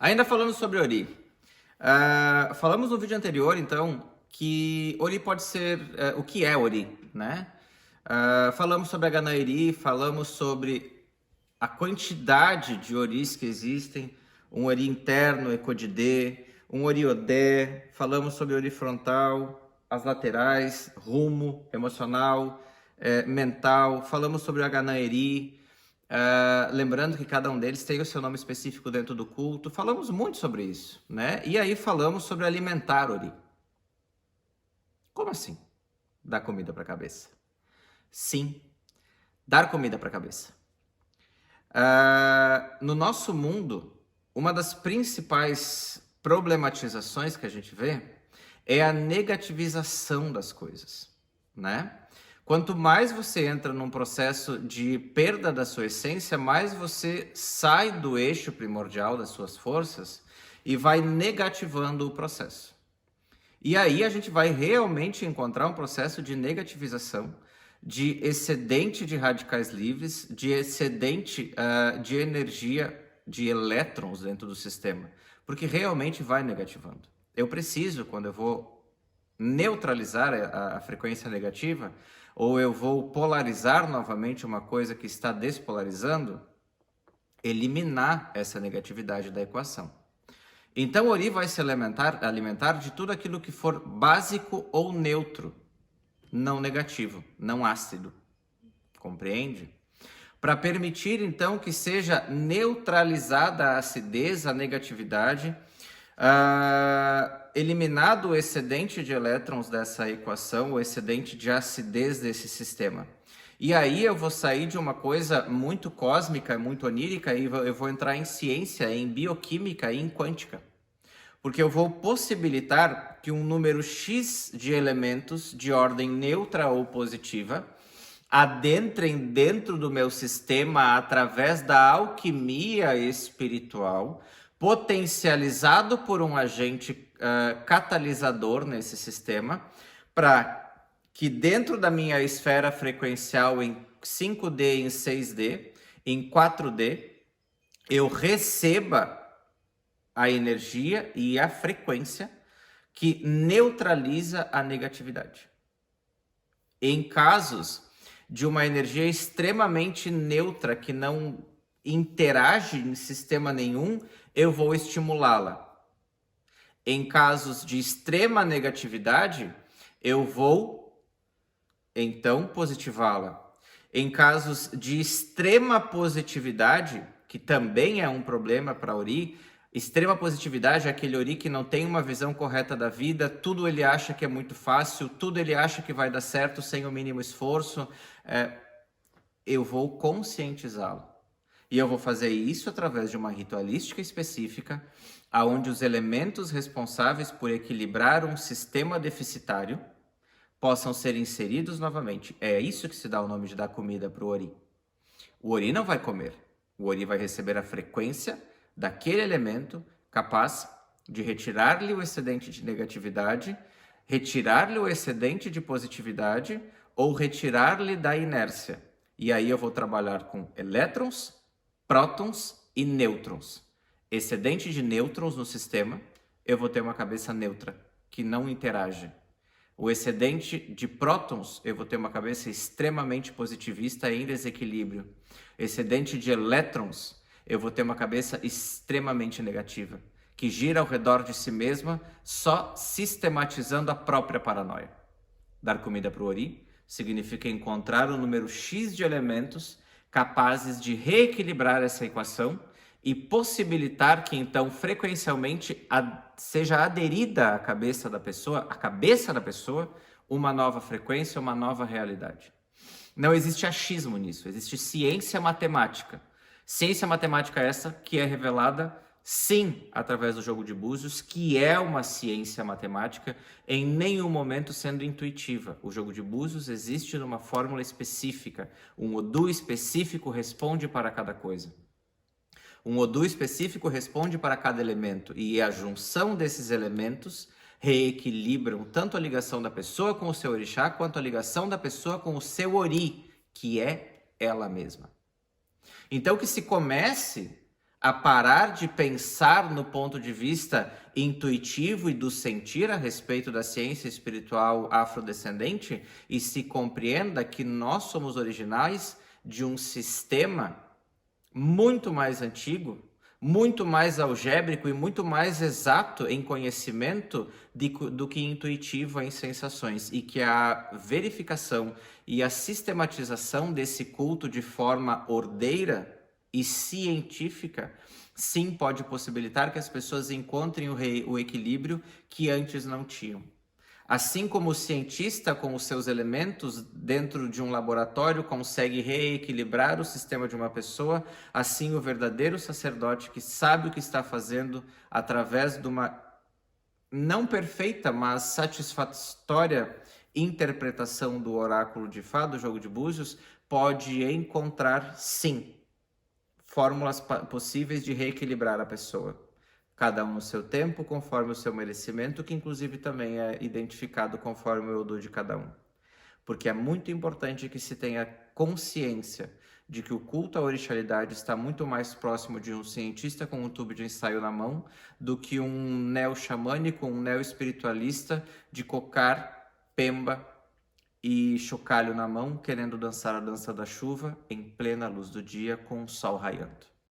Ainda falando sobre Ori, falamos no vídeo anterior, então, que Ori pode ser, o que é Ori, né? Falamos sobre a Ganairi, falamos sobre a quantidade de Oris que existem, um Ori interno, Ekodide, um Ori Odé, falamos sobre Ori frontal, as laterais, rumo, emocional, mental, falamos sobre a Ganairi, lembrando que cada um deles tem o seu nome específico dentro do culto. Falamos muito sobre isso, né? E aí falamos sobre alimentar Ori. Como assim? Dar comida para a cabeça? Sim, dar comida para a cabeça. No nosso mundo, uma das principais problematizações que a gente vê é a negativização das coisas, né? Quanto mais você entra num processo de perda da sua essência, mais você sai do eixo primordial das suas forças e vai negativando o processo. E aí a gente vai realmente encontrar um processo de negativização, de excedente de radicais livres, de excedente de energia, de elétrons dentro do sistema, porque realmente vai negativando. Eu preciso, quando eu vou neutralizar a frequência negativa, ou eu vou polarizar novamente uma coisa que está despolarizando, eliminar essa negatividade da equação. Então, o Ori vai se alimentar de tudo aquilo que for básico ou neutro, não negativo, não ácido. Compreende? Para permitir, então, que seja neutralizada a acidez, a negatividade, eliminado o excedente de elétrons dessa equação, o excedente de acidez desse sistema. E aí eu vou sair de uma coisa muito cósmica, muito onírica, e eu vou entrar em ciência, em bioquímica e em quântica. Porque eu vou possibilitar que um número X de elementos de ordem neutra ou positiva adentrem dentro do meu sistema através da alquimia espiritual, potencializado por um agente catalisador nesse sistema, para que dentro da minha esfera frequencial em 5D, em 6D, em 4D, eu receba a energia e a frequência que neutraliza a negatividade. Em casos de uma energia extremamente neutra que não interage em sistema nenhum, eu vou estimulá-la. Em casos de extrema negatividade, eu vou então positivá-la. Em casos de extrema positividade, que também é um problema para Ori, extrema positividade é aquele Ori que não tem uma visão correta da vida, tudo ele acha que é muito fácil, tudo ele acha que vai dar certo sem o mínimo esforço. Eu vou conscientizá-lo. E eu vou fazer isso através de uma ritualística específica, onde os elementos responsáveis por equilibrar um sistema deficitário possam ser inseridos novamente. É isso que se dá o nome de dar comida para o Ori. O Ori não vai comer. O Ori vai receber a frequência daquele elemento capaz de retirar-lhe o excedente de negatividade, retirar-lhe o excedente de positividade ou retirar-lhe da inércia. E aí eu vou trabalhar com elétrons, prótons e nêutrons. Excedente de nêutrons no sistema, eu vou ter uma cabeça neutra, que não interage. O excedente de prótons, eu vou ter uma cabeça extremamente positivista em desequilíbrio. Excedente de elétrons, eu vou ter uma cabeça extremamente negativa, que gira ao redor de si mesma, só sistematizando a própria paranoia. Dar comida para o Ori significa encontrar um número X de elementos capazes de reequilibrar essa equação e possibilitar que, então, frequencialmente seja aderida à cabeça da pessoa, uma nova frequência, uma nova realidade. Não existe achismo nisso, existe ciência matemática. Ciência matemática essa que é revelada, sim, através do jogo de búzios, que é uma ciência matemática, em nenhum momento sendo intuitiva. O jogo de búzios existe numa fórmula específica. Um Odu específico responde para cada coisa. Um Odu específico responde para cada elemento. E a junção desses elementos reequilibram tanto a ligação da pessoa com o seu orixá, quanto a ligação da pessoa com o seu Ori, que é ela mesma. Então que se comece a parar de pensar no ponto de vista intuitivo e do sentir a respeito da ciência espiritual afrodescendente e se compreenda que nós somos originais de um sistema muito mais antigo, muito mais algébrico e muito mais exato em conhecimento do que intuitivo em sensações, e que a verificação e a sistematização desse culto de forma ordeira e científica, sim, pode possibilitar que as pessoas encontrem o equilíbrio que antes não tinham. Assim como o cientista, com os seus elementos dentro de um laboratório, consegue reequilibrar o sistema de uma pessoa, assim o verdadeiro sacerdote, que sabe o que está fazendo, através de uma não perfeita, mas satisfatória interpretação do oráculo de Fá, do jogo de búzios, pode encontrar, sim, fórmulas possíveis de reequilibrar a pessoa. Cada um no seu tempo, conforme o seu merecimento, que inclusive também é identificado conforme o Odu de cada um. Porque é muito importante que se tenha consciência de que o culto à orixalidade está muito mais próximo de um cientista com um tubo de ensaio na mão do que um neo-xamânico, um neo-espiritualista de cocar, pemba e chocalho na mão, querendo dançar a dança da chuva em plena luz do dia com o sol raiando.